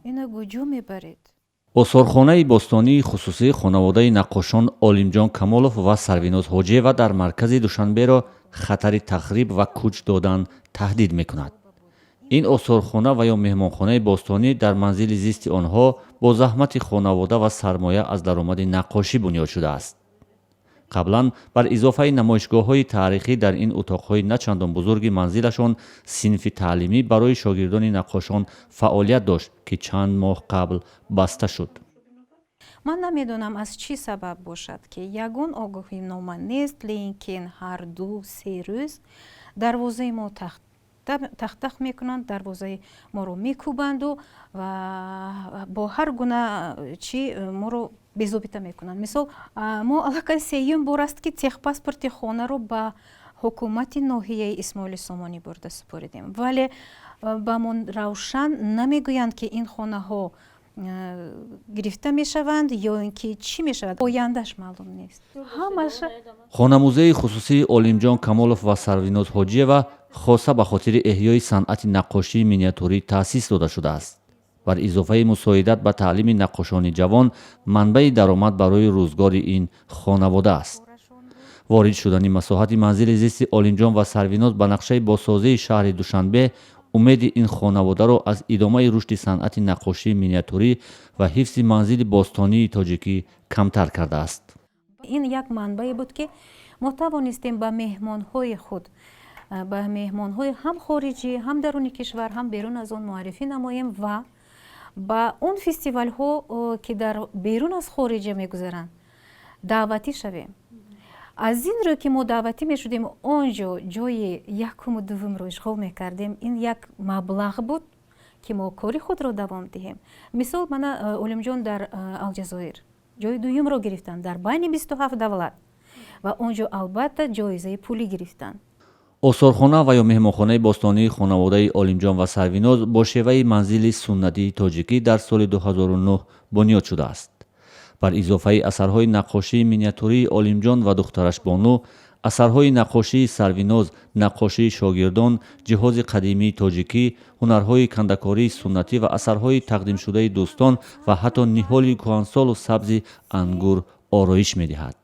اینا کجا میبرید؟ осорхонаи бостонии хусусии хонаводаи наққошон олимҷон камолов ва сарвиноз ҳоҷиева дар маркази душанберо хатари тахриб ва куч додан таҳдид мекунад. ин осорхона ва ё меҳмонхонаи бостонӣ дар манзили зисти онҳо бо заҳмати хонавода ва сармоя аз даромади наққошӣ бунёд шудааст. қаблан бар изофаи намоишгоҳҳои таърихӣ дар ин утоқҳои начандон бузурги манзилашон синфи таълимӣ барои шогирдони наққошон фаъолият дошт ки чанд моҳ қабл баста шуд. ман намедонам аз чӣ сабаб бошад ки ягон огоҳинома нест, лекин ҳар ду се рӯз дарвозаи мо тахтах мекунанд, дарвозаи моро мекӯбанду ва бо ҳар гуна чӣ моро безобита мекунанд. мисол мо аллакай сеюм бор аст ки техпаспорти хонаро ба ҳукумати ноҳияи исмоили сомонӣ бурда супоридем, вале ба мон равшан намегӯянд ки ин хонаҳо гирифта мешаванд ё ин ки чӣ мешавад, ояндаш маълум нест. хонамузеи хусусии олимҷон камолов ва сарвиноз ҳоҷиева хоса ба хотири эҳёи санъати наққошии миниатюрӣ таъсис дода шудааст. бар изофаи мусоидат ба таълими наққошони ҷавон манбаи даромад барои рӯзгори ин хонавода аст. ворид шудани масоҳати манзили зисти олимҷон ва сарвиноз ба нақшаи босозии шаҳри душанбе умеди ин хонаводаро аз идомаи рушди санъати наққошии миниатюрӣ ва ҳифзи манзили бостонии тоҷикӣ камтар кардааст. ин як манбае буд ки мо тавонистем ба меҳмонҳои худ, ба меҳмонҳои ҳам хориҷӣ, ҳам даруни кишвар, ҳам берун аз он муаррифӣ намоем ва ба он фестивалҳо ки дар берун аз хориҷа мегузаранд даъватӣ шавем. аз ин рӯ ки мо даъватӣ мешудем он ҷо ҷои якуму дуввумро ишғол мекардем, ин як маблағ буд ки мо кори худро давом диҳем. мисол мана олимҷон дар алҷазоир ҷои дуюмро гирифтанд дар байни 27 давлат ва он ҷо албатта ҷоизаи пулӣ гирифтанд. осорхона ва ё меҳмонхонаи бостонии хонаводаи олимҷон ва сарвиноз бо шеваи манзили суннатии тоҷикӣ дар соли 2009 бунёд шудааст. бар изофаи асарҳои наққошии миниатюрии олимҷон ва духтараш бону, асарҳои наққошии сарвиноз, наққошии шогирдон, ҷиҳози қадимии тоҷикӣ, ҳунарҳои кандакории суннатӣ ва асарҳои тақдимшудаи дӯстон ва ҳатто ниҳоли кӯҳансолу сабзи ангур ороиш медиҳад.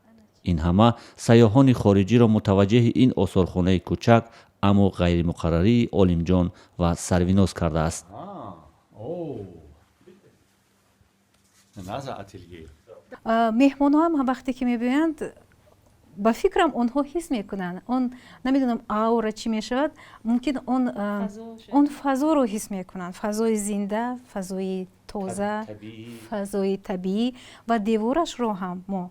ин ҳама сайёҳони хориҷиро мутаваҷҷеҳи ин осорхонаи кӯчак аммо ғайримуқаррарии олимҷон ва сарвиноз кардааст. меҳмонҳоам вақте ки мебоянд ба фикрам онҳо ҳис мекунанд, он намедонам аура чӣ мешавад, мумкин он фазоро ҳис мекунанд, фазои зинда, фазои тоза, фазои табиӣ ва деворашро ҳам мо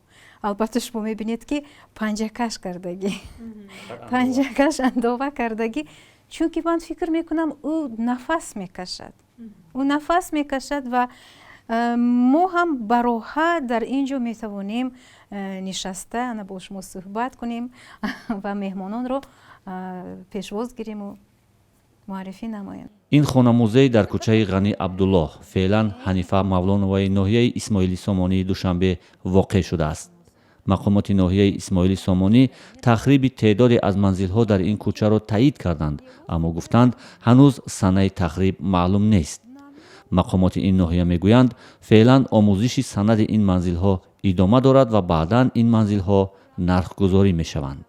албатта шумо мебинед ки панҷакаш кардагӣ, панҷакаш андова кардагӣ, чунки ман фикр мекунам ӯ нафас мекашад ва мо ҳам ба роҳат дар ин ҷо метавонем нишаста ана бо шумо суҳбат кунем ва меҳмононро пешвоз гирему муаррифӣ намоем. ин хонамузей дар кӯчаи ғани абдуллоҳ, феълан ҳанифа мавлоноваи ноҳияи исмоили сомонии душанбе воқеъ шудааст. мақомоти ноҳияи исмоили сомонӣ тахриби теъдоде аз манзилҳо дар ин кӯчаро таъид карданд, аммо гуфтанд ҳанӯз санаи тахриб маълум нест. мақомоти ин ноҳия мегӯянд феълан омӯзиши санади ин манзилҳо идома дорад ва баъдан ин манзилҳо нархгузорӣ мешаванд.